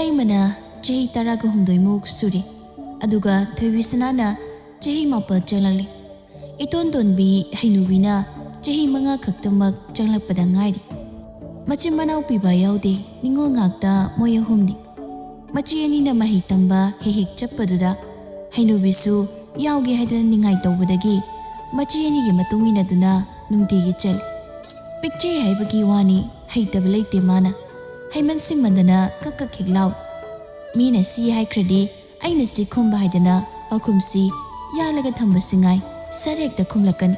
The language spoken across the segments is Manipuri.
Sanalaimana Jahi Taraga Humdoimuk Suri Aduga Thoibi Sanana Jahi Mapa Jalali Iton Donbi Hainubina Jahi Manga Kaktamak Jalak Padangairi Machin Manau Piba Yaude Ningol Ngakta Moya Humni Machianina Mahitamba Hehik Chapaduda Hainubisu Yaugi Hadan Ningai Tawudagi Machianigi Matungina Duna Nungtigi Chel Picture Haibagi Wani Haitabale Demana Haiman Singmandana Kakakiglau Mina Si Hai Credi Aina Si Kumba Haidana Pakumsi Yalaga Tamba Singai Sarek the Kumlakan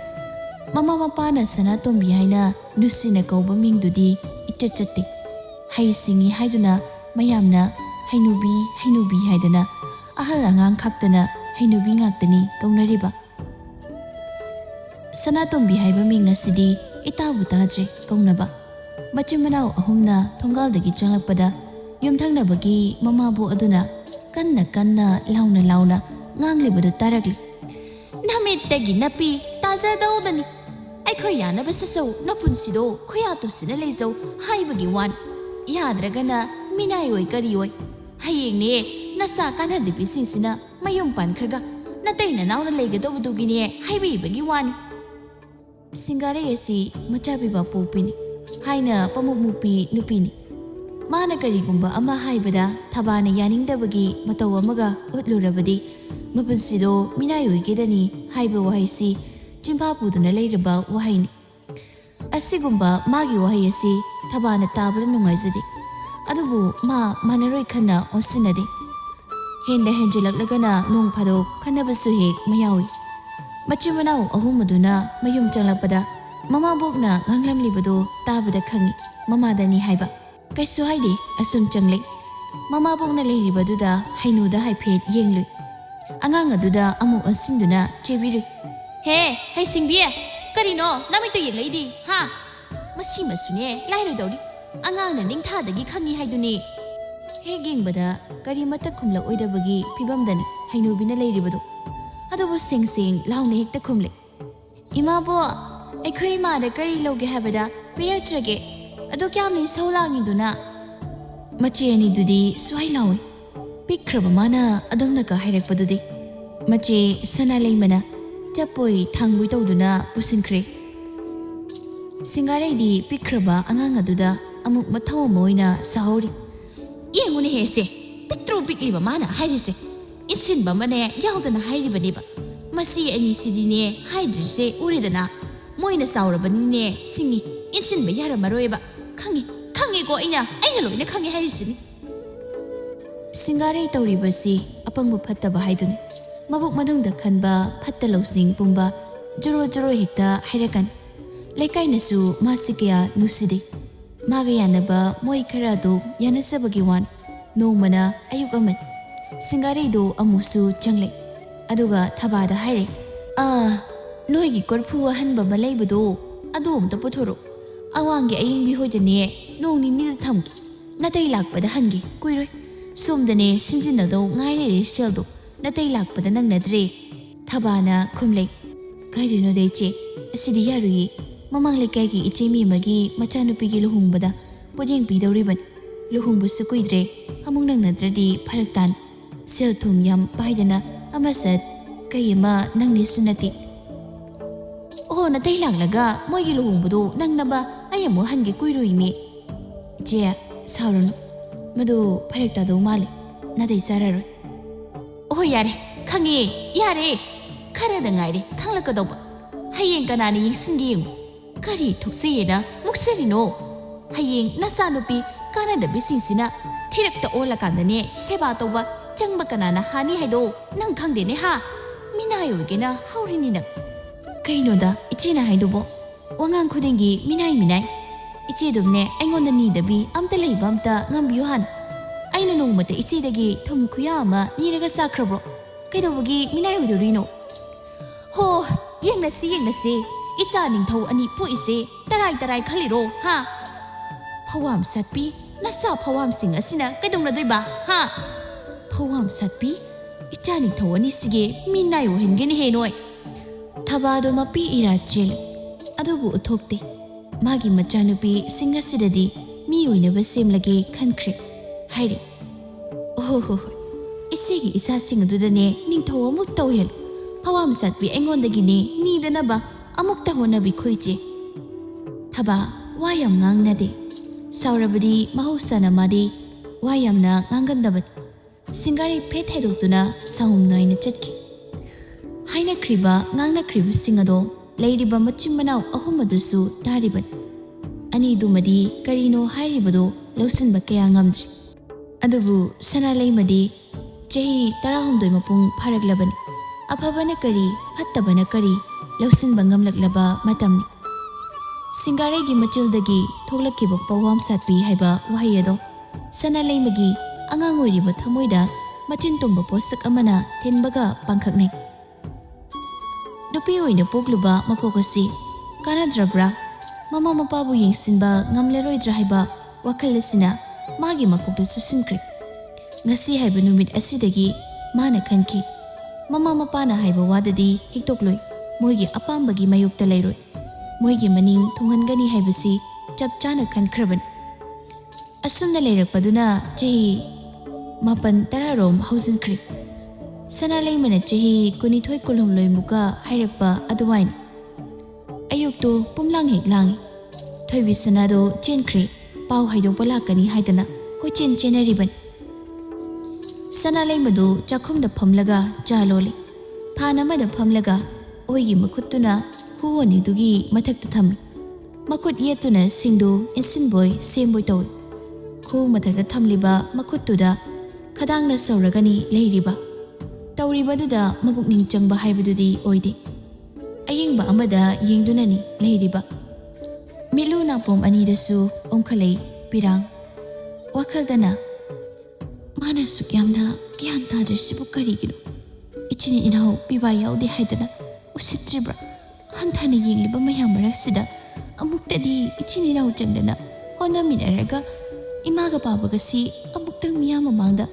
Mama Mapana Sanatom Bihaina Nusina Koba Ming Dudi Ichachati Hai Singi Haiduna Mayamna Hainubi Haidana Ahalangang Kaktana Hainubi Ngaktani Kaunariba Sanatom Bihaiba Minga Sidi Itabu Taje Kaunaba Machimanao Ahumna Tongal the Pada Yumtang Nabagi Mamabu Aduna Kanna Launa Nangli Budu Taragli Namit Tegi Napi Taza Daudani Aikoyana Basaso Napunsido Koyato Sinalezo Haibagi one Yadragana Minayoi Karioi Haying Nasa Kana de Pisina Mayum Pankraga Nataina now the leg of Dugine Haibi Bagi one Singare Si Machabiba Popini Haina Pamumupi Nupini Mana Karigumba Ama Haibada Tabana Yaning Dabagi Matawamaga Utlurabadi Mapansido Minayu Gedani Haiba Wahisi Jimpa Puduna Lairaba Wahaini Asigumba Magi Wahayasi Tabana Tabada Nungazadi Adubu Manaroi Kana Osinadi Henda Henjelak Lagana Nung Pado Kanabasuhe Mayawi Machimanao Ahumaduna Mayum Jalapeda Mama Bogna Ganglam Libado Tabada Kangi Mama Dani Haiba Kaisu Haidi Asum Changle Mama Bogna Liribaduda Hainuda Haipet Yenglu Anganga Duda Amu Asinduna Chebiru He Hai Singbia Karino Namito Lady Ha Masima Sune Lairu Dodi Anganga Ningta the Gikangi Haiduni Heging Bada Karimata Kumla Oidabagi Pibamdani Hainubina Ladybado Adabu Sing Laune the Kumle Imabo Equi Mada Kari Logi Habada Piratrage Adokami so long in Duna Machiani Dudi Swailawi Pick Krabamana Adonaka Herek Padudi Machi Sanalaimana Japoi Tangui Duna Pusinkre Singare di Pikraba Anganga Duda Amuk Matao Moina Sahori Yemuni Hese Petro Bigli Mana Haidise Isin Bamane Yaudana Haidibadiba Masi and Isidine Haidrise Uridana Moina Saurabanine Singi Isin Bayara Maroeba Kangi go ina Angelo in a Kangi Haidisini Singare Tauribasi Apangu Pataba Haiduni Mabuk Madung the Kanba Patalo Sing Pumba Juro Hita Hirakan Lekai Nasu Masikia Nusidi Magayanaba Moikarado Yanasabagiwan No Mana Ayugaman Singare do Amusu Changle Aduga Tabada Hire Noigi Korpu Hanba Malay-Budo Adom the Potoro Awangi Ayin Bihodane No Nini the Tamki Natay Lakba the Hangi Quiri Sum the Ne Sinzinado Ngai Seldo Natay Lakba the Nangnadre Tabana Kumle Kaidino Deche Sidiarui Mamang Lekagi Ichimi Magi Machanupigi Luhumbada Poding Pido Ribbon Luhumbu Sukuidre Among Nangnadredi Paraktan Sel Tum Yam Paidana Amasat Kayama Nangni Sunati Oh Natay Laga Mogi Luhumbudo Nangnaba Ayamu Hangi Kuiruimi Jea Sauron Madu Paraktado Mali Natay Sarar Oh Yare Kangi Yare Karadangari Kalakadoba Hayeng Kanani Singing Kari Tuxina Muxerino Hayeng Nasanupi Kanada Bisinsina Tirak the Ola Kandane Sebatoba Changbakanana Hani Haido Nang Kangdene Ha Minayo Gena Haurinina Kainoda Ichina Haidobo Wangan Kudingi Minai Ichidumne Angon the Nidabi Amtele Bamta Ngambuhan Aina Mata Ichidagi Tum Kuyama Niraga Sacrabro Kaidogi Minayo Durino Ho Yang Nasi Isa Ningto Ani Puise Tarai Kaliro Ha Pawam Satpi Nasa Pawam Sing Asina Kadong Nadriba Ha Pawam Satpi Ichani Tawani Sige Minayo Hengeni Henoi Tabado Mapi Ira Chil Adobu Utokti Magi Machanupi Singasidadi Mi Universim Lagi Kankri Hairi Oh ho ho. Isigi isa sing adudane ningthaw amuk tawhel. Phawam satbi aingondagine nidanaba amukta honabi khoije. Thaba wayam ngangnade. Saurabadi mahusana madi wayamna ngangandabat. Singari pet haidokuna saum naina chatki. Haina kriba ngangna kriba singado leiriba machim manau ahum adusu tariban. Ani dumadi karino hairibado lausanba kaya ngamji. Adubu Sanalai madi chahi tarahumdoi mapung pharaglabani. Aphabana kari phattabana kari lausanba ngamlaklaba matamni. Singaregi machildagi thoglakkiba pawam satpi haiba wahai ado Sanalai magi angang oiriba thamoida machin tomba posak amana thenbaga pangkhaknai. Nupi oina pokluba mapokasi kanadrabra mama mapabu yengsinba ngamleroidra haiba wakhal asina magi makokda susinkri. Ngasi haiba numit asidagi mana khanki mama mapana haiba wadadi hiktokloi moigi apambagi mayokta leiroi. Moigi maning thunghangani haibasi chap chana khankhraban. Asumna leirakpaduna chahi mapan tararom hausinkhri. Sanalai mana chahi kunithoi kulhumloi muka hairakpa aduwain. Ayukto pumlang heklangi. Thoibi sanado chenkhri pau haidokpa lakani haidana koichin chenariban. Sanalai madu chakhumda phamlaga chaloli. Phanamada phamlaga oigi makhutuna Kuwani dugi mathakta thami. Makut yetuna singdu insinboy semboy tawi. Ku mathakta thamliba makuttuda khadangna sauragani leiriba. Tauribaduda mabukning changba haibadudi oide. Ayengba amada yengdunani leiriba. Milu napom anidasu omkhalei pirang. Wakhaldana mana sukyamna gyan tadrasibu karigino. Ichini inaw piba yaude haidana usitribra. Hantana yengliba mayam maraksida amuktadi ichini naw changdana hona minaraga imaga pabaga si amuktang miyam mamangda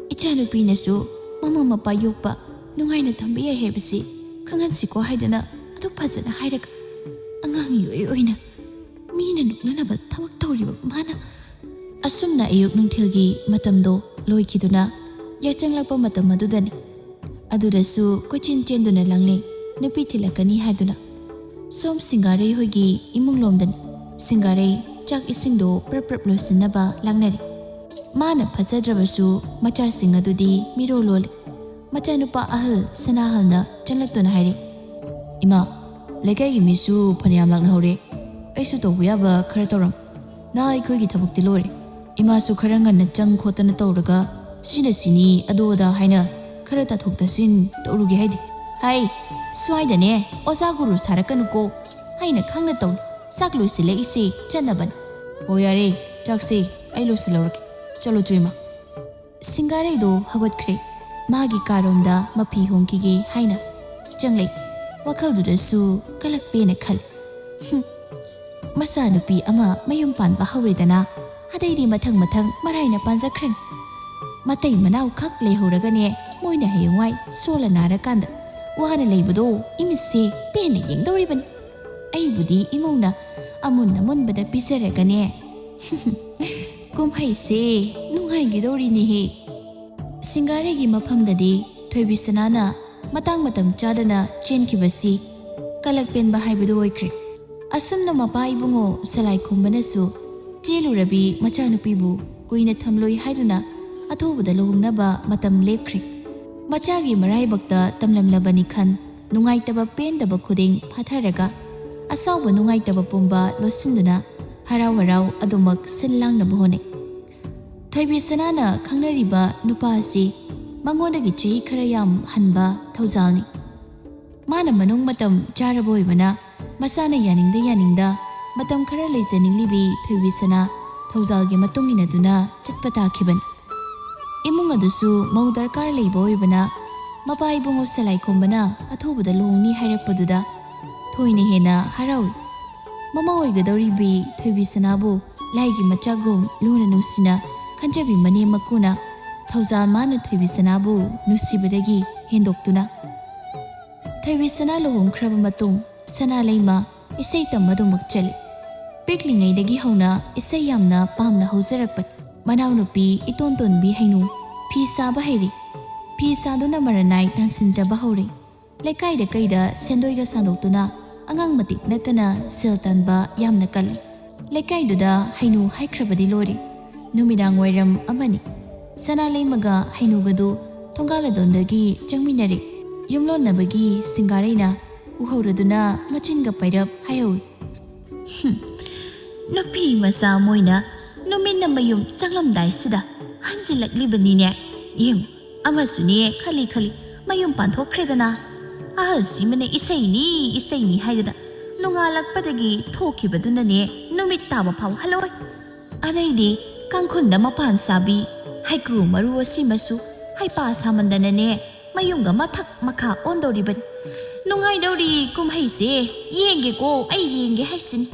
ichanupi nasu mama mapa yokpa nungaina thambiya hebasi khangansiko haidana adu phajana hairaga angang yoi oina mina nuknanaba thabak tawriba mana asumna ayuk nungthilgi matamdo loikiduna yachanglakpa matam adudani adudasu kochin chenduna langle Nupi thilakani haiduna som Singarei hoigi imung lomdan Singarei chak isingdo prap losinaba langnari mana phajadrabasu macha singadudi miro lol macha nupa ahal Sanahalna changlaktuna haire ima lekai gi misu phaniam lakna hore aisu tobu yaba khara toram na aikoi gi thabukti lore ima su kharanga na chang khotana tawraga sina sini adoda haina khara ta thoktasin tawrugi haidi hai Swaidane oza guru sarakanuko haina khangna taw saklu sile isi chanaban oyare taxi ai lo silawraki chalo tuima Singarei do hagotkre magi karomda mapi hongkigi haina changlei wakhal dudasu kalakpena khal masa nupi ama mayum panba hawridana hadaidi mathang maraina panjakhren matai manaw khak lehoragane moina hayungwai sola narakanda Wahana leibado imise pena yengdoribani. Aibudi imongna amun bada pisaragane. Kumhai se nunghai gidori nihi. Singaregi maphamdadi Thoibi sanana matang matam chadana chenkibasi kalakpen bahaibado oikre. Asumna mapa ibungo salai kumbanasu chelurabi machanupibu kuina thamloi haiduna athobuda lohungnaba matam lepkre. Machagi marai bakta tamlamlabani khan nungai taba pen daba khuding phatharaga asawba nungai taba pumba losinduna harau adumak sinlang na bohone Thoibi sanana khangnariba nupa asi mangodagi chahi kharayam hanba thaujalni mana manung matam charaboi bana masana yaningda matam khara leijaninglibi Thoibi sana thaujalgi matungina duna chatpata khiban Imung adusu mau darkar leiba oibana mapa ibungo salai kombana athobuda longni hairakpaduda thoine hena harawi mama oigadoribi Thoibi sanabu laigi machagum luna nusina khanjabi mane makuna thaujal mana Thoibi sanabu nusibadagi hendoktuna Thoibi sana lohongkhraba matung Sanalai ma isai tamadumak chali piklingaidagi hauna isai yamna pamna haujarakpat Manau nupi iton tonbi hainu phi saba hairi phi saduna maranai dansinjaba hauri lekai da kaida sendoi ga sandoktuna angang matik natana seltanba yamna kalli lekai duda hainu haikrabadi lori numidang wairam amani Sanalai maga hainu gadu thongala dondagi changminari yumlon nabagi singarena uhoraduna machinga pairap hayawi nupi masa moina numin na mayum sanglamdai sida hansilaklibanine yeng amasuni khali mayum panthokredana ahal simane isaini haidana nungalakpadagi thokibadunane numit taba phaw haloi adaidi kangkhunda mapan sabi haikru maru asimasu haipa samandanane mayumga mathak makha ondoriban nungai dori kumhaise yenge ko ai yenge haisini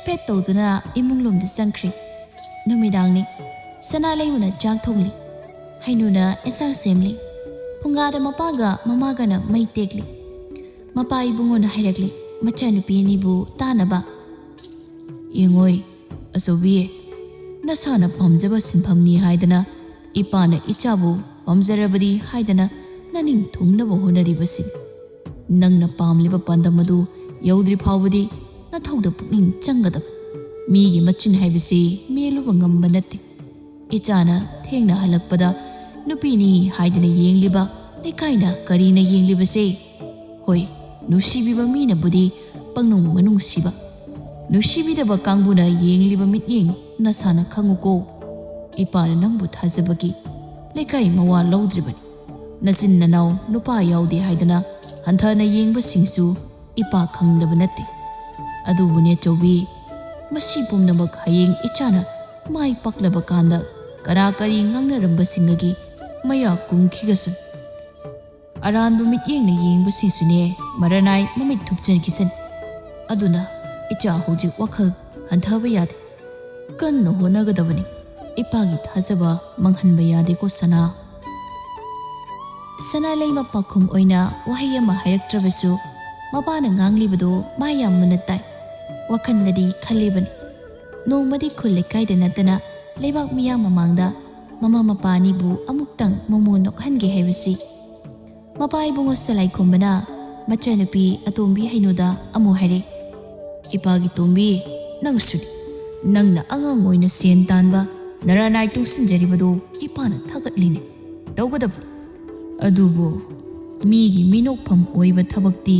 pet toduna imunglomda sangkhri numidangni Sanalai muna jak thongli hainuna esang semli pungada mapaga mamagana mai tekli mapa ibungona hairakli machanupi nibu tanaba yengoi asobi nasana pamjaba sinphamni haidana ipana ichabu pamjarabadi haidana naning thungnaba honaribasi nangna pamliba pandamadu yaudri phawadi na thauda pukning changadab migi machin haibisi meluba ngamba natte ichana thengna halakpada nupini haidana yengliba lekaina karina yenglibase hoi nusibiba mina budi pangnung manung siba nusibidaba kangbuna yengliba mityeng nasana khanguko ipana nambu thajabagi lekai mawa lawdribani najin nanaw nupa yaudi haidana hanthana yengba singsu ipa khangdaba natte adubune chawbi masi pumnamak hayeng ichana mai paklaba kanda kara kari ngangnaramba singagi maya kumkhigasu aranbu mityengna yengba singsune maranai mamit thupchen kisan aduna icha hojik wakhal hanthaba yade kanno honagadabani ipagi thajaba manghanba yade ko Sanalai mapakhum oina wahai ama hairaktrabasu mapana nganglibado mayamuna tai wakhandadi khalibani nongmadi khulle kaida natana leibak miya mamangda mama mapani bu amuktang momonok hange haibisi mapai bungo salai khombana machanupi atombi hainuda amu haire ipagi tombi nangsuni nangna angang oina sen tanba naranai tungsinjaribado ipana thagatline tawgadab adubo migi minokpham oiba thabakti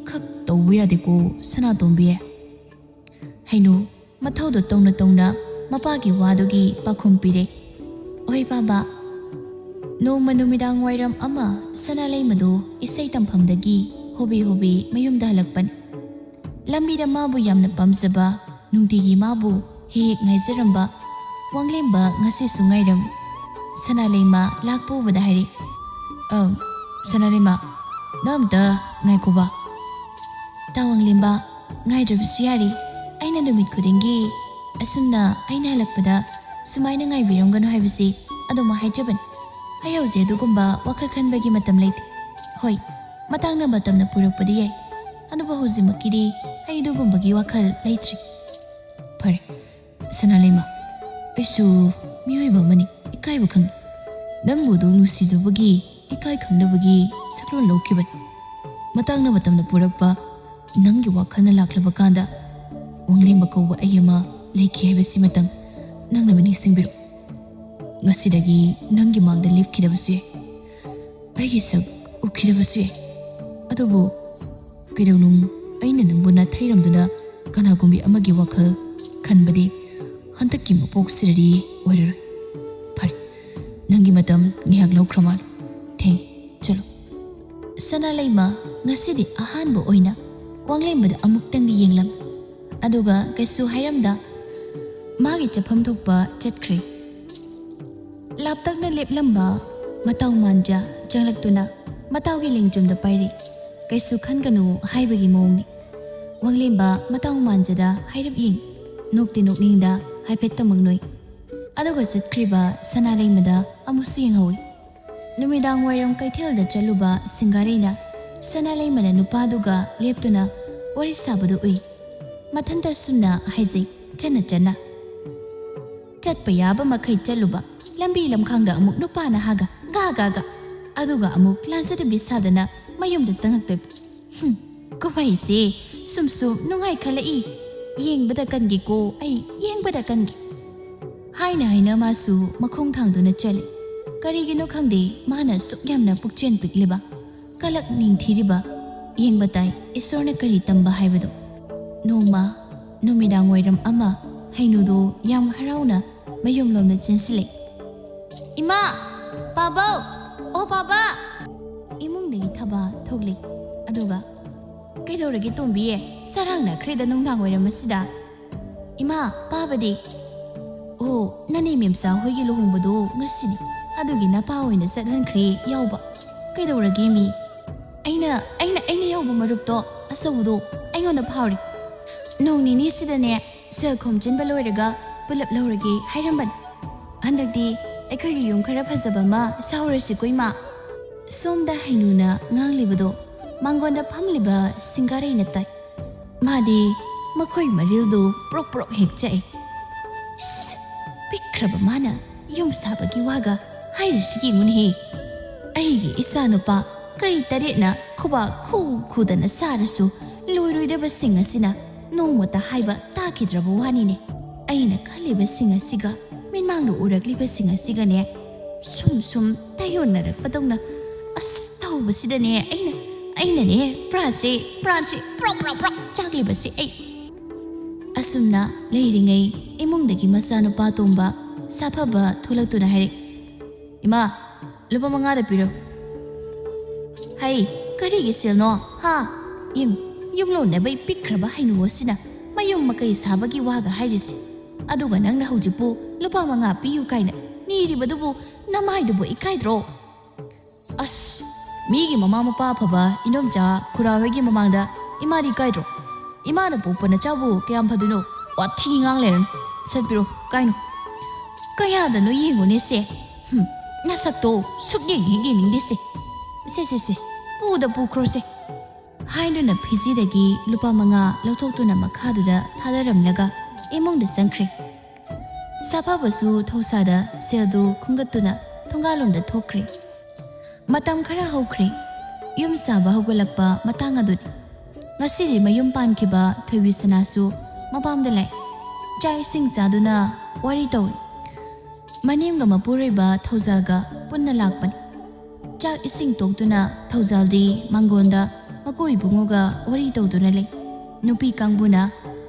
khak tawbu yadeko sanatombi hainu mathaudo tongna mapagi wadogi pakhum pire oi baba nongma numidang wairam ama Sanalai madu isai tamphamdagi hobi mayumda halakpan lambida mabu yamna pamjaba nungtigi mabu hek ngaijaramba wanglemba ngasi sungairam Sanalai ma lakpo bada hari Sanalai ma namda ngaikoba tawanglemba ngaidrabsu yari aina numit khudingi asumna aina halakpada sumaina ngaibiramganu haibisi aduma haijaban hayauze adugumba wakhal khanbagi matam leite hoi matangna matamna purakpadi yai anuba huzimakidi haidugumбаги wakhal leitri phare Sanalai ma aisu miyoiba mani ikai bakhang nangbu do nusijubagi ikai khangnabagi saklon lokiban matangna matamna purakpa nangi wakhalna laklaba kanda wanglemba kawba ayama leiki haibasi matang nangna mani singbiru ngasidagi nangi mangda lipkidabasu aigi sak ukhidabasu adubu kidawnung aina nangbuna thairamduna kanagumbi amagi wakhal khanbadi hantakki mapok sirari oiraroi phare nangi matam ngihak laukhramal theng chalo Sanalai ma ngasidi ahanbo oina wanglembada amuktangni yenglam aduga kaisu hairamda magi chafam thokpa chatkhre laptakna leplamba mataw manja janglaktuna matawgi lingjumda pairi kaisu khanganu haibagi mongni wanglemba mataw manjada hairap ying nokti nokningda haipetta mangnoi aduga chatkhriba Sanalai mada amusi yenghawi numidang wairam kaithelda chaluba singarina Sanalai mana nupaduga leptuna wari sabadu ui mathanta sumna haizai chana จัดไปยาบมาเคยจัดลุบะลำบีลำคังดะอมุกนุปานะฮะกะกะอดูกะอมุกลานเสด็จบิสาดนะมายุ่มเดสังหักเต็บก็ไม่สิซุ่มนุ่งให้คันละอียิงบัดกันกิโกไอยิงบัดกันกิให้นะมาสู่มาคงทางดูนะเจลกะรีกินคังดีมานะสุกยำนะปุกเจนปิกลิบะกะลักนิ่งทีริบะยิงบัดไออิสโรนะกะรีตัมบะให้บดโนมาโนมิดางไวรำอามาให้นูดูยำฮาราวนะมายุ่มลมนะเจนสิเล็กอิมาปาโบโอปาบะอิมุงเดกิทบะทกเล็กอดูกะไกดอร์กิตุมบีเอสารังนะครีดนุงทางไวรำมัสดาอิมาปาบดีโอ้นั่นนี่มิมสาวหอยกิโลหงบดูงัสซินีอดูกินาป้าวินะสัตว์หันครียาวบะไกดอร์กิมีไอ้น่ะยาวบมารุบโตอาสาวดูไอ้เงินพาวริน้องนี่สิดเนี่ยเสือคมจินบลอยระกะบุลับลอยระกีให้รำบันอันดักดีไอ้เคยยุ่งคาราพัสบมาสาวรสิกุยมาส้มได้ให้นูนะงางลิบดูมังกรดาพัมลิบะสิงการีนัตไตมาดีมาคุยมาเรียลดูโปรเฮกใจปิกระบมานะยุ่มสาบกิวากะให้ริสกิงุนฮีไอ้อิสานุปะไก่ตาเด็นะขบะคู่ดันสารสุลุยเดบสิงห์สินะน้องวัตให้บะตาคิดระบวานี่เนี่ยไอ้น่ะเขาเล็บสิงห์สิกะมินมังดูอุรักลิบสิงห์สิกะเนี่ยซุ่มแต่ยนน่ะรักปะตงนะอัสเท่าบสิดเนี่ยไอ้น่ะเนี่ยปราศิโปรจากลิบสิไอ้อสุมนะเลยริงไงไอ้มงเด็กมาสานุปาตุมบะสาพบะทุลักตุนะให้อิมาลุบมังอาเดปิโรเฮ้ยกะรีกิเซลโนฮะยุ่มโลนได้ใบปิกคราบให้หนูสินะมายุ่มมาเกยสาบกิวากะให้ดิสิอดูกันนังนะหูจิปูลุปามังอาปิยูไกนะนี่ริบดูบุน้ำให้ดูบุอีกไกโตรอัสมีกิมามาป้าพบะอินอมจ่าคุราเวกิมามังดาอิมาดีไกโตรอิมานะปูปนะเจ้าบุแกมพดุโนวัดที่งางเลนสัตบิโรไกโนก็ยาดนุยิงุนิเซน่าสักโตสุกยิงนิงดิเซปูดปูครเซให้ดูนะพิซิดกีลุปามังอาแล้วทกตัวนะมาฆ่าดูดาท่าได้รำลักะเอมงเดสังครีสภาพสูทศาดาเสียดูคุงกัตุนะทงกาลมเดทกครีมาตามคราฮาวครียุ่มสาบะฮุกลักปะมาตั้งอดุดงัสิริมายุ่มปานคิบะทวิสนาสูมาปามเดลัยใจสิงจาดูนะวาริโตมานิมกะมาปุริบะทศากะปุณณลักปันจากอิสิงตกตุนะทศาลดีมังกรดามาคุยบุงกะวาริโตตุนะเลยนุปีกังบุนะ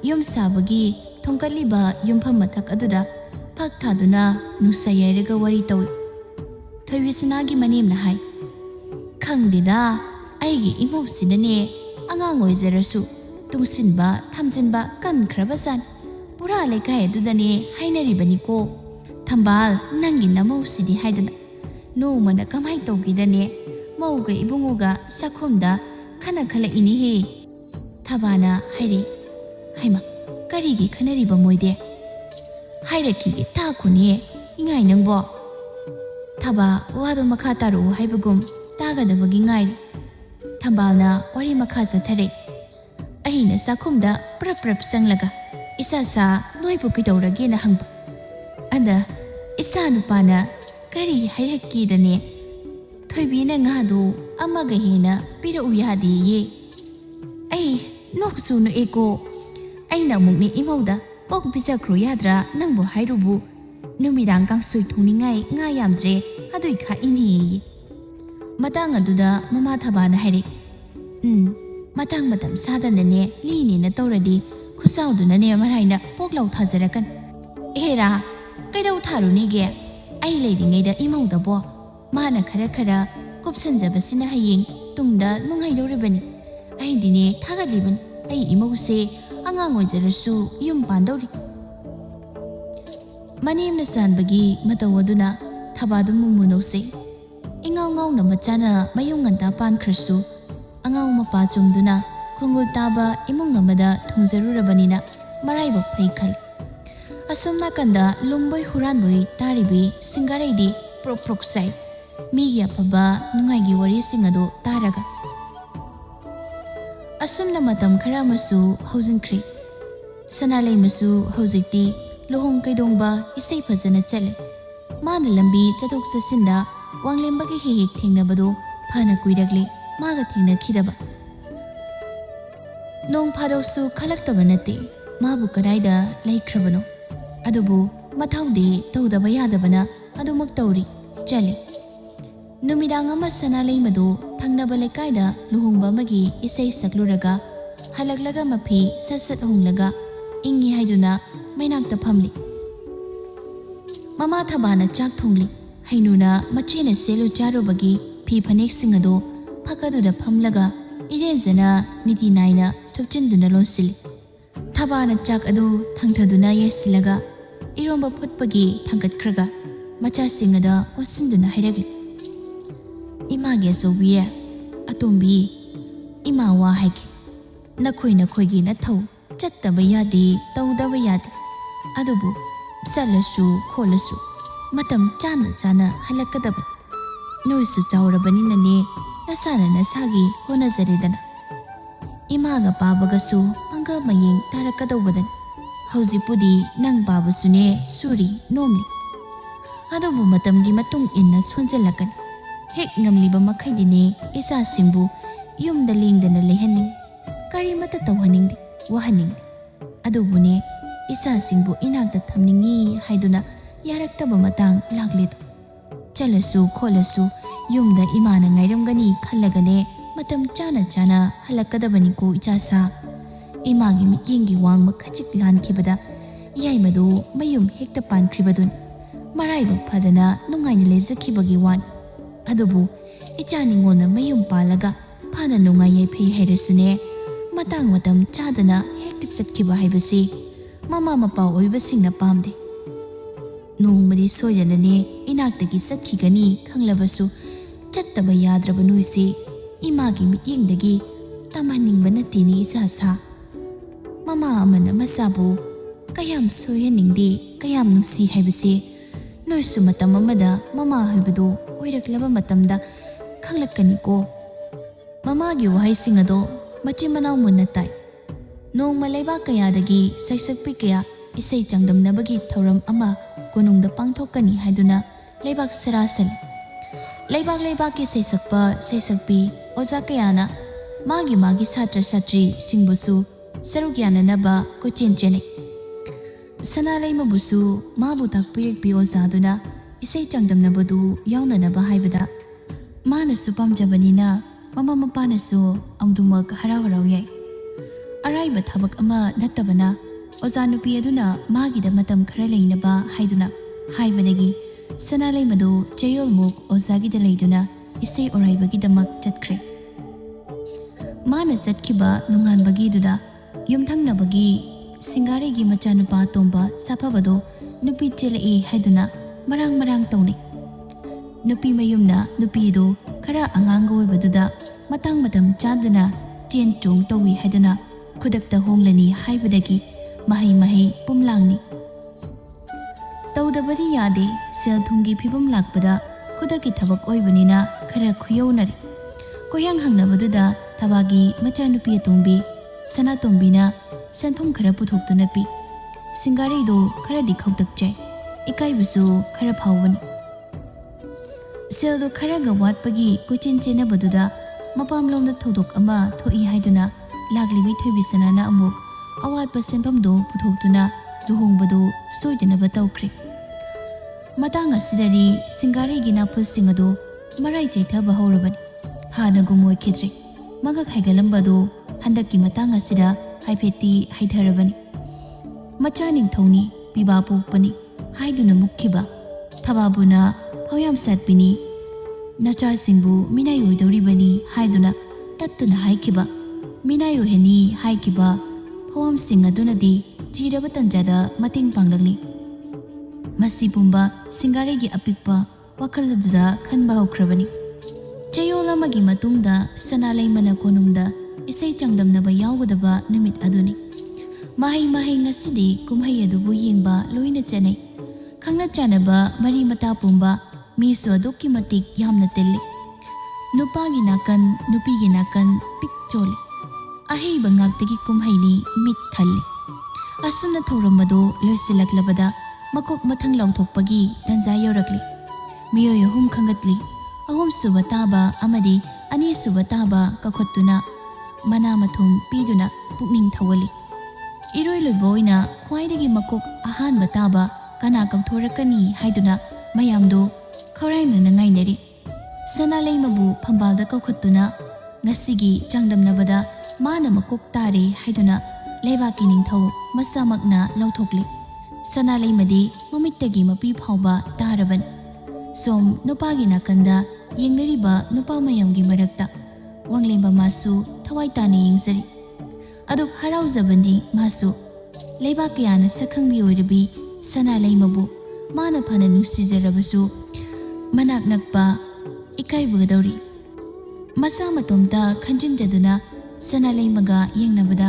ยุ่มสาบกีทงกัลลิบะยุ่มพมัทักอดุดาพักถาดูนะนุสัยเรกะวาริโตทวิสนากิมานิมนะให้ขังดีดาไอ้กีอิมอบสินะเนี่ยอ่างงอยเจริญสุตุงสินบะทำสินบะกันคราบสันปุระเล็กให้ดูดานี่ให้นาริบันิโกทำบาลนั่งกินน้ำอบสิดีให้ดูนะโนมันนะก็ไม่ตกิดานี่มาวกะอิบุงกะสักคมดาขณะขณะอินี่เฮทบานะให้ดิให้มากะรีกีขณะริบะมวยเดให้เด็กกีตาคนนี้ยังไงนังบ่ทบาวาดมาคาตารูให้บุกุมตากะดะบกิง่ายทบานะวาริมาคาสะทะเรไอ้น่ะสักคมดาปรับสังละกะอิสาสาน้อยบุกิตอระกีนะหังอันดาอิสานุปานะกะรีให้เด็กกีดะเนี่ยถอยบีนะงาดูอามากะเฮนะปิโรอุยาดีเยไอ้นกสูนเอโกไอ้น่ะมุกนี่อิมาวดาปอกปิซาครูยาดรานังบ่ให้รูบุนุมิดังกังสุยทุนิง่ายยามเจอดุยขาอินี่มาตั้งอดุดามาทบานะให้ดิมาตั้งมาตำซาดันเนี่ยลีนี่นะโตระดีคุสาวดุนะเนี่ยมาไรนะพวกเราทาจระกันเฮราไกดาวทารุนี่แกไอ้เลยดิไงดาอิมาวดาบ่มานะคาระกบสันจะบสินะให้ยิงตุงดานุ่งให้ดูริบันไอ้ดิเนี่ยท่ากะลิบันไอ้อิมาวเซอ่างงอยเจริญสุยุ่มปานดอริมานิมนะสันบกีมาตาวดุนะทบาดุมุมุโนเซอิงเอานะมาจานะมายุ่งกันตาปานคริสุอ่างมาปาจงดุนะคงกุลตาบะอิมุงนะมาดาทุงเจรุระบันินะมาไรบักไพคัลอสมนักันดาลุมบอยฮุรันบอยตาริบีสิงการีดีโปรกไซมีเกียพบะนุ่งไงกิวารีสิงห์ดูตาระกะอสมนะมาตำครามาสูฮาวซินครีสนาเลมาสูฮาวซิกตี lohong kaidongba isay fazana chale. Mana lambi chathok chasinda wanglembagi hihik thengnabado phana kuiragli maga thengnakhidaba. Nong phadoksu khalaktaba nate mabu kadaida laikhrabano. Adubu mathaudi tawdaba yadabana adumak tawri chale. Numidang ama sanalay madu thangnaba lekaida luhongba magi isay sakluraga halaglaga mapi sasat honglaga ingi haiduna mainakta phamli. Mama thabana chak thongli hainuna machena selu charubagi phi phanek singado phakaduda phamlaga irenjana niti naina thupchinduna lonsili. Thabana chak adu thangthaduna yesilaga iromba phutpagi thangkatkhraga macha singada osinduna hairagli. Imagi asobiye atombi ima wa haiki nakhoi na thau chattaba yade tawdaba yade adubu salasu kholasu matam chana chana halakadaba noisu chawrabani nane nasana nasagi honazaredana imaga babagasu anga mayeng tarakadawadan haujipudi nang babasune suri nomli adubu matamgi matung inna sonjalakan hek ngamliba makhaidine isa simbu yumda lingdana lehaning kari mata tawhaningdi wahaning adubune isa singbu inagda thamningi haiduna yaraktaba matang laglid chalasu kholasu yumda imana ngairamgani khallagane matam chana chana halakadabani ko ichasa imagi mikingi wangma khachik lankhibada yaimadu mayum hekta pankribadun maraiba phadana nungaina lezakhibagi wan adubu ichaningona mayum palaga phana nungai yaifei hairasune matang matam chadana hekta satkiba haibasi mama mapa oibasingna pamde nongmadi soyanane inaktagi satkigani khanglabasu chattaba yadraba noisi imagi mityengdagi tamaningbana natini isasa mama amana masabu kayam soyaningdi kayam nungsi haibasi noisu matam amada mama haibadu oiraklaba matamda khanglakaniko mamagi wahai singado machimanaw munna tai nongma leiba kayadagi saisakpi kaya isai changdamnabagi thauram ama konungda pangthokani haiduna leibak sarasal leibak ki saisakpi oza kayana magi satra singbusu sarugyana naba kochenchene sanalai mabusu mabu takpirik bi ozaduna isai changdamnabadu yaunanaba haibada manasu pamjabanina mama mapanasu amdumak harau yai araiba thabak ama natabana ozanupi aduna magida matam khara leinaba haiduna haibadagi sanalai madu chayolmuk ozagida leiduna isai oraibagi damak chatkre mana chatkhiba nunganbagi duda yumthangnabagi singarigi machanupa tomba sapabado nupi chelai haiduna marang tawni nupi mayumna nupi do khara angang oibaduda matang matam chadana tien chung tawi haiduna khudakta honglani haibadagi mahai pumlangni tawdabari yade sel thungi phibum lakpada khudaki thabak oibanina khara khuyonari koyang hangnabaduda thabagi machanupi tombi sana tombina santhum khara puthoktu napi singari do khara di khawtak chai ikai busu khara phawani seldo khara ga watpagi kuchin chena baduda mapamlomda thodok ama thoi haiduna laglibi thoibi sanana amuk awatpa senpamdo puthokuna luhongbado soidanaba tawkhre matang asidari singari gina phulsingado marai chaithaba hawrabani hana gumoi khidre maga khaigalambado handaki matang asida haipeti haidharabani machaning thoni piba pokpani haiduna mukhiba thababuna phoyam satpini nacha singbu minai oidoribani haiduna tattuna haikiba minai oheni haikiba phom sing adunadi chiraba tanjada mating panglagli masi pumba singare gi apikpa wakhaladda khanba hokhrabani chayola magi matungda sanalai mana konungda isai changdamnaba yawgadaba numit aduni mahai ngasidi kumhai adubu yengba loina chanai khangna chanaba mari mata pumba miso adukki matik yamna telli nupagi nakan nupigi nakan pikchole ahei bangak tegi kumhaini mit thalli ꯑꯁꯨꯝꯅ ꯊꯧꯔꯝꯕꯗꯨ ꯂꯣꯏꯁꯤꯜꯂꯛꯂꯕꯗ ꯃꯀꯣꯛ ꯃꯊꯪ ꯂꯥꯎꯊꯣꯛꯄꯒꯤ ꯇꯥꯟꯖꯥ ꯌꯧꯔꯛꯂꯤ꯫ ꯃꯤꯑꯣꯏ 3 ꯈꯟꯒꯠꯂꯤ꯫ 3ꯁꯨꯕ ꯇꯥꯕ ꯑꯃꯗꯤ 2ꯁꯨꯕ ꯇꯥꯕ ꯀꯧꯈꯠꯇꯨꯅ ꯃꯅꯥ ꯃꯊꯨꯝ ꯄꯤꯗꯨꯅ ꯄꯨꯛꯅꯤꯡ ꯊꯧꯒꯠꯂꯤ꯫ ꯏꯔꯣꯏ ꯂꯣꯏꯕ ꯑꯣꯏꯅ ꯈ꯭ꯋꯥꯏꯗꯒꯤ ꯃꯀꯣꯛ ꯑꯍꯥꯟꯕ ꯇꯥꯕ ꯀꯅꯥ ꯀꯧꯊꯣꯔꯛꯀꯅꯤ ꯍꯥꯏꯗꯨꯅ ꯃꯌꯥꯝꯗꯨ ꯈꯧꯔꯥꯡꯅꯅ ꯉꯥꯏꯅꯔꯤ꯫ ꯁꯅꯥꯂꯩꯃꯕꯨ ꯐꯝꯕꯥꯜꯗ ꯀꯧꯈꯠꯇꯨꯅ ꯉꯁꯤꯒꯤ ꯆꯥꯡꯗꯝꯅꯕꯗ ꯃꯥꯅ ꯃꯀꯣꯛ ꯇꯥꯔꯦ ꯍꯥꯏꯗꯨꯅ ꯂꯩꯕꯥꯛꯀꯤ ꯅꯤꯡꯊꯧ ꯃꯁꯥꯃꯛꯅ ꯂꯥꯎꯊꯣꯛꯂꯤ꯫ ꯁꯅꯥꯂꯩꯃꯗꯤ ꯃꯃꯤꯠꯇꯒꯤ ꯃꯄꯤ ꯐꯥꯎꯕ ꯇꯥꯔꯕꯅꯤ꯫ ꯁꯣꯝ ꯅꯨꯄꯥꯒꯤ ꯅꯥꯀꯟꯗ ꯌꯦꯡꯅꯔꯤꯕ ꯅꯨꯄꯥ ꯃꯌꯥꯝꯒꯤ ꯃꯔꯛꯇ ꯋꯥꯡꯂꯦꯝꯕ ꯃꯥꯁꯨ ꯊꯋꯥꯏ ꯇꯥꯅ ꯌꯦꯡꯖꯔꯤ꯫ ꯑꯗꯨꯛ ꯍꯔꯥꯎꯖꯕꯅꯤ ꯃꯥꯁꯨ ꯂꯩꯕꯥꯛ ꯀꯌꯥꯅ ꯁꯛꯈꯪꯕꯤ ꯑꯣꯏꯔꯕꯤ ꯁꯅꯥꯂꯩꯃꯕꯨ ꯃꯥꯅ ꯐꯅ ꯅꯨꯡꯁꯤꯖꯔꯕꯁꯨ ꯃꯅꯥꯛ ꯅꯛꯄ ꯏꯀꯥꯏꯕꯒꯗꯧꯔꯤ꯫ ꯃꯁꯥ ꯃꯇꯣꯝꯇ ꯈꯟꯖꯤꯟꯖꯗꯨꯅ ꯁꯅꯥꯂꯩꯃꯒ ꯌꯦꯡꯅꯕꯗ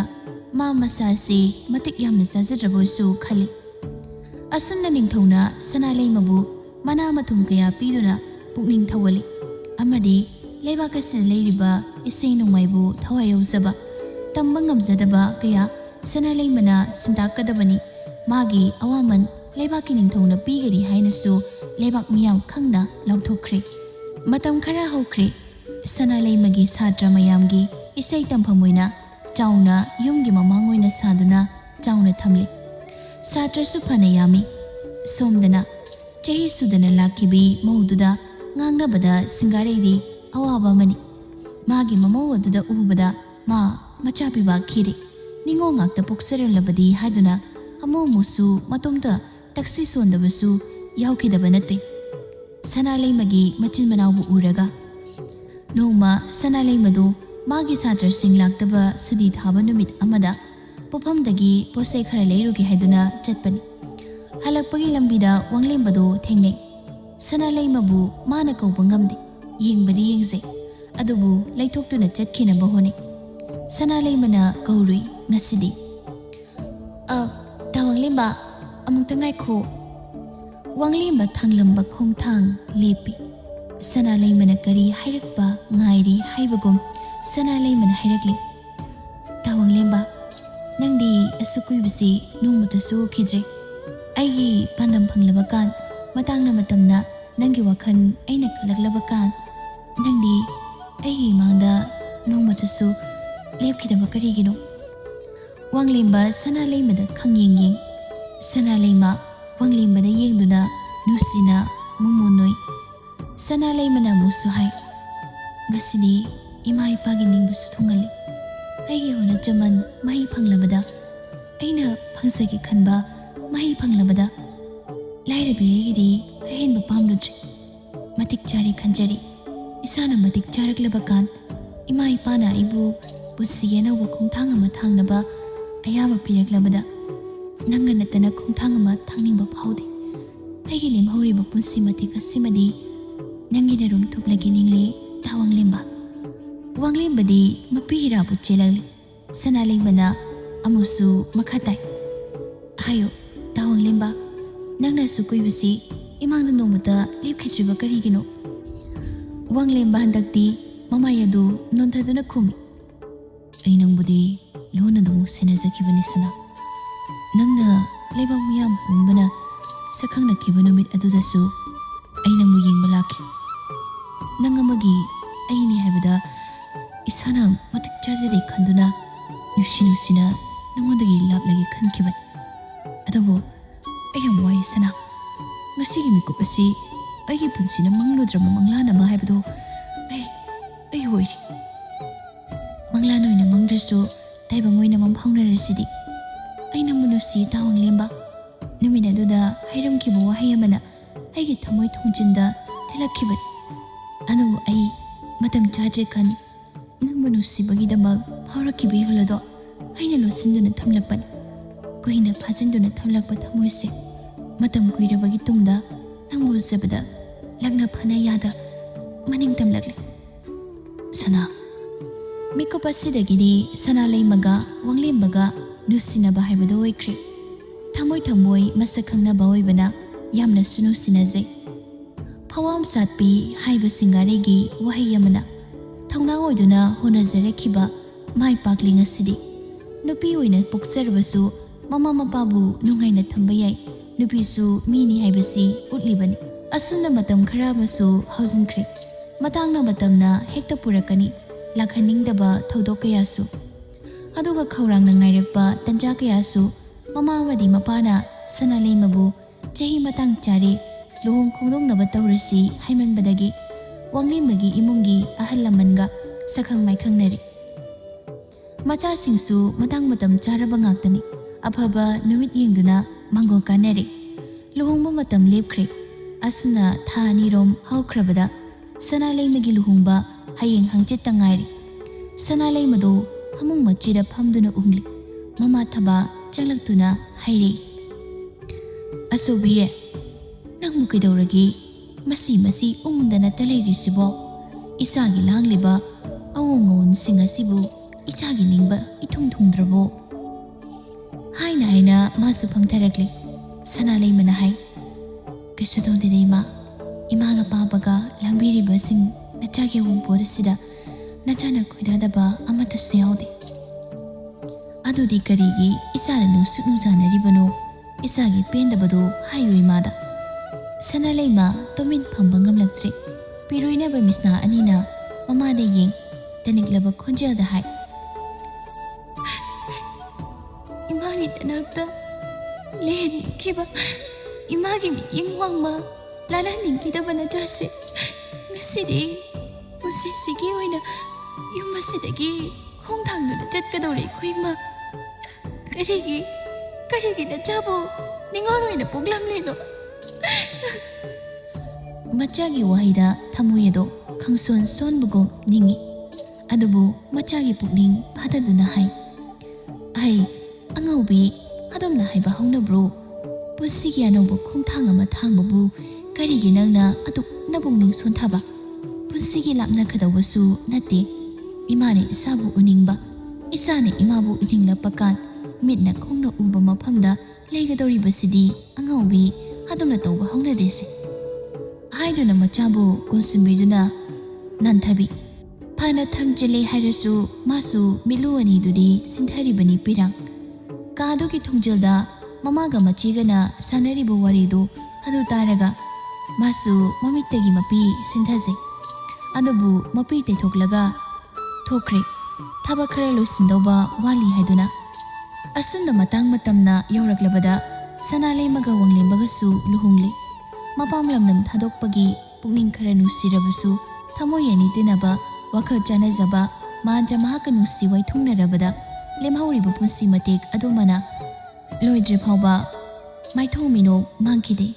ꯃꯥ ꯃꯁꯥꯁꯦ ꯃꯇꯤꯛ ꯌꯥꯝꯅ ꯆꯥꯖꯗ꯭ꯔꯕꯁꯨ ꯈꯜꯂꯤ꯫ ꯑꯁꯨꯝꯅ ꯅꯤꯡꯊꯧꯅ ꯁꯅꯥꯂꯩꯃꯕꯨ ꯃꯅꯥ ꯃꯊꯨꯝ ꯀꯌꯥ ꯄꯤꯗꯨꯅ ꯄꯨꯛꯅꯤꯡ ꯊꯧꯒꯠꯂꯤ ꯑꯃꯗꯤ ꯂꯩꯕꯥꯛ ꯑꯁꯤꯗ ꯂꯩꯔꯤꯕ ꯏꯁꯩ ꯅꯣꯡꯃꯥꯏꯕꯨ ꯊꯋꯥꯏ ꯌꯥꯎꯖꯕ ꯇꯝꯕ ꯉꯝꯖꯗꯕ ꯀꯌꯥ ꯁꯅꯥꯂꯩꯃꯅ ꯁꯤꯟꯇꯥꯛꯀꯗꯕꯅꯤ꯫ ꯃꯥꯒꯤ ꯑꯋꯥꯃꯟ ꯂꯩꯕꯥꯛꯀꯤ ꯅꯤꯡꯊꯧꯅ ꯄꯤꯒꯅꯤ ꯍꯥꯏꯅꯁꯨ ꯂꯩꯕꯥꯛ ꯃꯤꯌꯥꯝ ꯈꯪꯅ ꯂꯥꯎꯊꯣꯛꯈ꯭ꯔꯦ꯫ ꯃꯇꯝ ꯈꯔ ꯍꯧꯈ꯭ꯔꯦ꯫ ꯁꯅꯥꯂꯩꯃꯒꯤ ꯁꯥꯇ꯭ꯔ ꯃꯌꯥꯝꯒꯤ ꯏꯁꯩ ꯇꯝꯐꯝ ꯑꯣꯏꯅ ꯆꯥꯎꯅ ꯌꯨꯝꯒꯤ ꯃꯃꯥꯡ ꯑꯣꯏꯅ ꯁꯥꯗꯨꯅ ꯆꯥꯎꯅ ꯊꯝꯂꯤ꯫ ꯁꯥꯇ꯭ꯔꯁꯨ ꯐꯅ ꯌꯥꯝꯃꯤ꯫ ꯁꯣꯝꯗꯅ ꯆꯍꯤ ꯁꯨꯗꯅ ꯂꯥꯛꯈꯤꯕꯤ ꯃꯧꯗꯨꯗ ꯉꯥꯡꯅꯕꯗ ꯁꯤꯡꯒꯥꯔꯩꯗꯤ ꯑꯋꯥꯕ ꯑꯃꯅꯤ꯫ ꯃꯥꯒꯤ ꯃꯃꯧ ꯑꯗꯨꯗ ꯎꯕꯗ ꯃꯥ ꯃꯆꯥ ꯄꯤꯕ ꯈꯤꯔꯤ꯫ ꯅꯤꯡꯉꯣꯜ ꯉꯥꯛꯇ ꯄꯣꯛꯆꯔꯝꯂꯕꯗꯤ ꯍꯥꯏꯗꯨꯅ ꯑꯃꯨꯛꯁꯨ ꯃꯇꯣꯝꯇ ꯇꯛꯁꯤ ꯁꯣꯟꯗꯕꯁꯨ ꯌꯥꯎꯈꯤꯗꯕ ꯅꯠꯇꯦ꯫ ꯁꯅꯥꯂꯩꯃꯒꯤ ꯃꯆꯤꯟ ꯃꯅꯥꯎꯕꯨ ꯎꯔꯒ ꯅꯣꯡꯃ ꯁꯅꯥꯂꯩꯃꯗꯨ ꯃꯥꯒꯤ ꯁꯥꯇ꯭ꯔꯁꯤꯡ ꯂꯥꯛꯇꯕ ꯁꯨꯇꯤ ꯊꯥꯕ ꯅꯨꯃꯤꯠ ꯑꯃꯗ ꯄꯣꯠꯐꯝꯗꯒꯤ ꯄꯣꯠꯆꯩ ꯈꯔ ꯂꯩꯔꯨꯒꯦ ꯍꯥꯏꯗꯨꯅ ꯆꯠꯄꯅꯤ꯫ ꯍꯜꯂꯛꯄꯒꯤ ꯂꯝꯕꯤꯗ ꯋꯥꯡꯂꯦꯝꯕꯗꯨ ꯊꯦꯡꯅꯩ꯫ ꯁꯅꯥꯂꯩꯃꯕꯨ ꯃꯥꯅ ꯀꯧꯕ ꯉꯝꯗꯦ꯫ ꯌꯦꯡꯕꯗꯤ ꯌꯦꯡꯖꯩ ꯑꯗꯨꯕꯨ ꯂꯩꯊꯣꯛꯇꯨꯅ ꯆꯠꯈꯤꯅꯕ ꯍꯣꯠꯅꯩ꯫ ꯁꯅꯥꯂꯩꯃꯅ ꯀꯧꯔꯨꯏ ꯉꯁꯤꯗꯤ꯫ ꯇꯥ ꯋꯥꯡꯂꯦꯝꯕ ꯑꯃꯨꯛꯇ ꯉꯥꯏꯈꯣ꯫ ꯋꯥꯡꯂꯦꯝꯕ ꯊꯥꯡꯂꯝꯕ ꯈꯣꯡꯊꯥꯡ ꯂꯦꯞꯄꯤ꯫ ꯁꯅꯥꯂꯩꯃꯅ ꯀꯔꯤ ꯍꯥꯏꯔꯛꯄ ꯉꯥꯏꯔꯤ ꯍꯥꯏꯕꯒꯨꯝ ꯁꯅꯥꯂꯩꯃꯅ ꯍꯥꯏꯔꯛꯂꯤ꯫ ꯇꯥ ꯋꯥꯡꯂꯦꯝꯕ ꯅꯪꯗꯤ ꯑꯁꯨꯛ ꯀꯨꯏꯕꯁꯤ ꯅꯣꯡꯃꯇꯁꯨ ꯎꯈꯤꯗ꯭ꯔꯦ꯫ ꯑꯩꯒꯤ ꯄꯥꯟꯗꯝ ꯐꯪꯂꯕ ꯀꯥꯟ ꯃꯇꯥꯡꯅ ꯃꯇꯝꯅ ꯅꯪꯒꯤ ꯋꯥꯈꯜ ꯑꯩꯅ ꯈꯜꯂꯛꯂꯕ ꯀꯥꯟ ꯅꯪꯗꯤ ꯑꯩꯒꯤ ꯏꯃꯥꯡꯗ ꯅꯣꯡꯃꯇꯁꯨ ꯂꯦꯞꯈꯤꯗꯕ ꯀꯔꯤꯒꯤꯅꯣ? ꯋꯥꯡꯂꯦꯝꯕ ꯁꯅꯥꯂꯩꯃꯗ ꯈꯪꯌꯦꯡ ꯌꯦꯡ꯫ ꯁꯅꯥꯂꯩꯃ ꯋꯥꯡꯂꯦꯝꯕꯗ ꯌꯦꯡꯗꯨꯅ ꯅꯨꯡꯁꯤꯅ ꯃꯨꯃꯨꯟꯅꯣꯏ꯫ ꯁꯅꯥꯂꯩꯃꯅ ꯑꯃꯨꯛꯁꯨ ꯍꯥꯏ ꯉꯁꯤꯗꯤ ꯏꯃꯥ ꯏꯄꯥꯒꯤ ꯅꯤꯡꯕꯁꯨ ꯊꯨꯡꯍꯜꯂꯤ꯫ ꯑꯩꯒꯤ ꯍꯣꯠꯅꯖꯃꯟ ꯃꯍꯩ ꯐꯪꯂꯕꯗ ꯑꯩꯅ ꯐꯪꯖꯒꯦ ꯈꯟꯕ ꯃꯍꯩ ꯐꯪꯂꯕꯗ ꯂꯥꯏꯔꯕꯤ ꯑꯩꯒꯤꯗꯤ ꯑꯍꯦꯟꯕ ꯄꯥꯝꯂꯨꯗ꯭ꯔꯦ꯫ ꯃꯇꯤꯛ ꯆꯥꯔꯦ ꯈꯟꯖꯔꯤ꯫ ꯏꯁꯥꯅ ꯃꯇꯤꯛ ꯆꯥꯔꯛꯂꯕ ꯀꯥꯟ ꯏꯃꯥ ꯏꯄꯥꯅ ꯑꯩꯕꯨ ꯄꯨꯟꯁꯤꯒꯤ ꯑꯅꯧꯕ ꯈꯣꯡꯊꯥꯡ ꯑꯃ ꯊꯥꯡꯅꯕ ꯑꯌꯥꯕ ꯄꯤꯔꯛꯂꯕꯗ ꯅꯪꯒ ꯅꯠꯇꯅ ꯈꯣꯡꯊꯥꯡ ꯑꯃ ꯊꯥꯡꯅꯤꯡꯕ ꯐꯥꯎꯗꯦ꯫ ꯑꯩꯒꯤ ꯂꯦꯝꯍꯧꯔꯤꯕ ꯄꯨꯟꯁꯤ ꯃꯇꯤꯛ ꯑꯁꯤꯃꯗꯤ ꯅꯪꯒꯤ ꯅꯔꯨꯝ ꯊꯨꯞꯂꯒꯦ ꯅꯤꯡꯂꯤ ꯇꯥ ꯋꯥꯡꯂꯦꯝꯕ꯫ ꯋꯥꯡꯂꯦꯝꯕꯗꯤ ꯃꯄꯤ ꯍꯤꯔꯥꯕꯨ ꯆꯦꯜꯂꯛꯂꯤ꯫ ꯁꯅꯥꯂꯩꯃꯅ ꯑꯃꯨꯛꯁꯨ ꯃꯈꯥ ꯇꯥꯏ꯫ ꯍꯥꯏꯌꯣ ꯇꯥ ꯋꯥꯡꯂꯦꯝꯕ ꯅꯪꯅ ꯑꯁꯨꯛ ꯀꯨꯏꯕꯁꯤ ꯏꯃꯥꯡꯗ ꯅꯣꯡꯃꯇ ꯂꯦꯞꯈꯤꯗ꯭ꯔꯤꯕ ꯀꯔꯤꯒꯤꯅꯣ? ꯋꯥꯡꯂꯦꯝꯕ ꯍꯟꯗꯛꯇꯤ ꯃꯃꯥꯏ ꯑꯗꯨ ꯅꯣꯟꯊꯗꯨꯅ ꯈꯨꯝꯃꯤ꯫ ꯑꯩ ꯅꯪꯕꯨꯗꯤ ꯂꯣꯟꯅ ꯑꯃꯨꯛ ꯁꯦꯟꯅꯖꯈꯤꯕꯅꯤ ꯁꯅꯥ꯫ ꯅꯪꯅ ꯂꯩꯕꯥꯛ ꯃꯤꯌꯥꯝ ꯄꯨꯝꯕꯅ ꯁꯛꯈꯪꯅꯈꯤꯕ ꯅꯨꯃꯤꯠ ꯑꯗꯨꯗꯁꯨ ꯑꯩ ꯅꯪꯕꯨ ꯌꯦꯡꯕ ꯂꯥꯛꯈꯤ꯫ ꯅꯪ ꯑꯃꯒꯤ ꯑꯩꯅꯤ ꯍꯥꯏꯕꯗ ꯏꯁꯥꯅ ꯃꯇꯤꯛ ꯆꯥꯖꯔꯦ ꯈꯟꯗꯨꯅ ꯅꯨꯡꯁꯤꯅ ꯅꯪꯉꯣꯟꯗꯒꯤ ꯂꯥꯞꯂꯒꯦ ꯈꯟꯈꯤꯕꯅꯤ꯫ ꯑꯗꯨꯕꯨ ꯑꯩ ꯌꯥꯝ ꯋꯥꯏ ꯁꯅꯥ꯫ ꯉꯁꯤꯒꯤ ꯃꯤꯀꯨꯞ ꯑꯁꯤ ꯑꯩꯒꯤ ꯄꯨꯟꯁꯤꯅ ꯃꯪꯂꯨꯗ꯭ꯔꯕ ꯃꯪꯂꯥꯟ ꯑꯃ ꯍꯥꯏꯕꯗꯨ ꯑꯩ ꯑꯣꯏꯔꯤ꯫ ꯃꯪꯂꯥꯟ ꯑꯣꯏꯅ ꯃꯪꯗ꯭ꯔꯁꯨ ꯇꯥꯏꯕꯪ ꯑꯣꯏꯅ ꯃꯪꯐꯥꯎꯅꯔꯁꯤꯗꯤ꯫ ꯑꯩ ꯅꯪꯕꯨ ꯅꯨꯡꯁꯤ ꯇꯥ ꯋꯥꯡꯂꯦꯝꯕ꯫ ꯅꯨꯃꯤꯠ ꯑꯗꯨꯗ ꯍꯥꯏꯔꯝꯈꯤꯕ ꯋꯥꯍꯩ ꯑꯃꯅ ꯑꯩꯒꯤ ꯊꯃꯣꯏ ꯊꯣꯡꯆꯤꯟꯗ ꯊꯤꯜꯂꯛꯈꯤꯕꯅꯤ꯫ ꯑꯗꯨꯕꯨ ꯑꯩ ꯃꯇꯝ ꯆꯥꯗ꯭ꯔꯦ ꯈꯟ ꯅꯪꯕꯨ ꯅꯨꯡꯁꯤꯕꯒꯤꯗꯃꯛ ꯐꯥꯎꯔꯛꯈꯤꯕ ꯏꯍꯨꯜ ꯑꯗꯣ ꯑꯩꯅ ꯂꯣꯠꯁꯤꯟꯗꯨꯅ ꯊꯝꯂꯛꯄꯅꯤ꯫ ꯀꯨꯏꯅ ꯐꯥꯖꯤꯟꯗꯨꯅ ꯊꯝꯂꯛꯄ ꯊꯃꯣꯏꯁꯦ ꯃꯇꯝ ꯀꯨꯏꯔꯕꯒꯤ ꯇꯨꯡꯗ ꯅꯪꯕꯨ ꯎꯖꯕꯗ ꯂꯛꯅ ꯐꯅ ꯌꯥꯗ ꯃꯅꯤꯡ ꯇꯝꯂꯛꯂꯤ꯫ ꯁꯅꯥ ꯃꯤꯀꯨꯞ ꯑꯁꯤꯗꯒꯤꯗꯤ ꯁꯅꯥꯂꯩꯃꯒ ꯋꯥꯡꯂꯦꯝꯕꯒ ꯅꯨꯡꯁꯤꯅꯕ ꯍꯥꯏꯕꯗꯨ ꯑꯣꯏꯈ꯭ꯔꯦ꯫ ꯊꯃꯣꯏ ꯃꯁꯛ ꯈꯪꯅꯕ ꯑꯣꯏꯕꯅ ꯌꯥꯝꯅꯁꯨ ꯅꯨꯡꯁꯤꯅꯖꯩ꯫ ꯐꯋꯥꯝ ꯁꯥꯠꯄꯤ ꯍꯥꯏꯕ ꯁꯤꯡꯒꯥꯔꯩꯒꯤ ꯋꯥꯍꯩ ꯑꯃꯅ ꯊꯧꯅꯥ ꯑꯣꯏꯗꯨꯅ ꯍꯣꯠꯅꯖꯔꯛꯈꯤꯕ ꯃꯥꯏ ꯄꯥꯛꯂꯤ ꯉꯁꯤꯗꯤ꯫ ꯅꯨꯄꯤ ꯑꯣꯏꯅ ꯄꯣꯛꯆꯔꯕꯁꯨ mama mapabu nungaina thamba yai nupisu mini haibasi utlibani asuna matam khara masu hausinkhre matangna matamna hekta purakani lakhaningdaba thodok kayasu aduga khaurangna ngairakpa tanja kayasu mama wadi mapana sanalei mabu chahi matang chare luhong khongdongnaba tawrasi haimanbadagi wanglimagi imungi ahal lamanga sakhang maikhangnari macha singsu matang matam charaba ngaktani afaba numit yingduna mango kanari luhongba matam lepkhre asuna thani rom haukrabada sanalei magi luhongba hayeng hangchit tangairi sanalei mado hamung machida phamduna ungli mama thaba changlaktuna hairi asobiye nangmu kidawragi masi umdana talairisibo isagi langliba awongon singasibu ichagi ningba ithungdrabo haina masu phamtharakli sanalei mana hai kesudodei ma imaga papaga langbiriba sing nachagi wongporisida nachana kuidadaba amata seyaude adudi karigi isaranu sunu janaribano isagi pendabado hayo imada sanalei ma tomin phambangam laktre piroina ba misna anina mama de yeng taniklaba khonjel da hai imagi tanakta len kiba imagi miting wangma lala ningkida bana jase ngasidi musisigi oina yumasidagi khongthangduna chatkadore khoima karigi na jabo ningol oina poglam leno machagi wahida thamoyedo khangson sonbugom ningi adubu machagi pukning phadaduna hai ai angaubi adomna haiba haunabro pusigi anobo khongthang ama thangbabu karigi nangna aduk nabungning sonthaba pusigi lapna khadawasu nate imane isabu uningba isane imabu uningla pakan mitna khongna uba maphamda leigadori basidi angaubi adomna tawba hauna dese haiduna machabu konsumbiduna nanthabi phana thamjele hairasu masu miluani dudi sinthari bani pirang kadu ki thongjilda mamaga machigana sanaribu waridu adu taraga masu mamittagi mapi sinthaje adubu mapi te thoklaga thokre thaba khara losindoba wali haiduna asunna matang matamna yoraklabada sanalei maga wanglembaga su luhungli mapamlamnam thadokpagi pukning khara nusirabasu thamoyani tinaba wakhal chanajaba manja mahaka nusi waithungnarabada lemhauriba punsi matek adumana loidre phawba maithomino mangkhide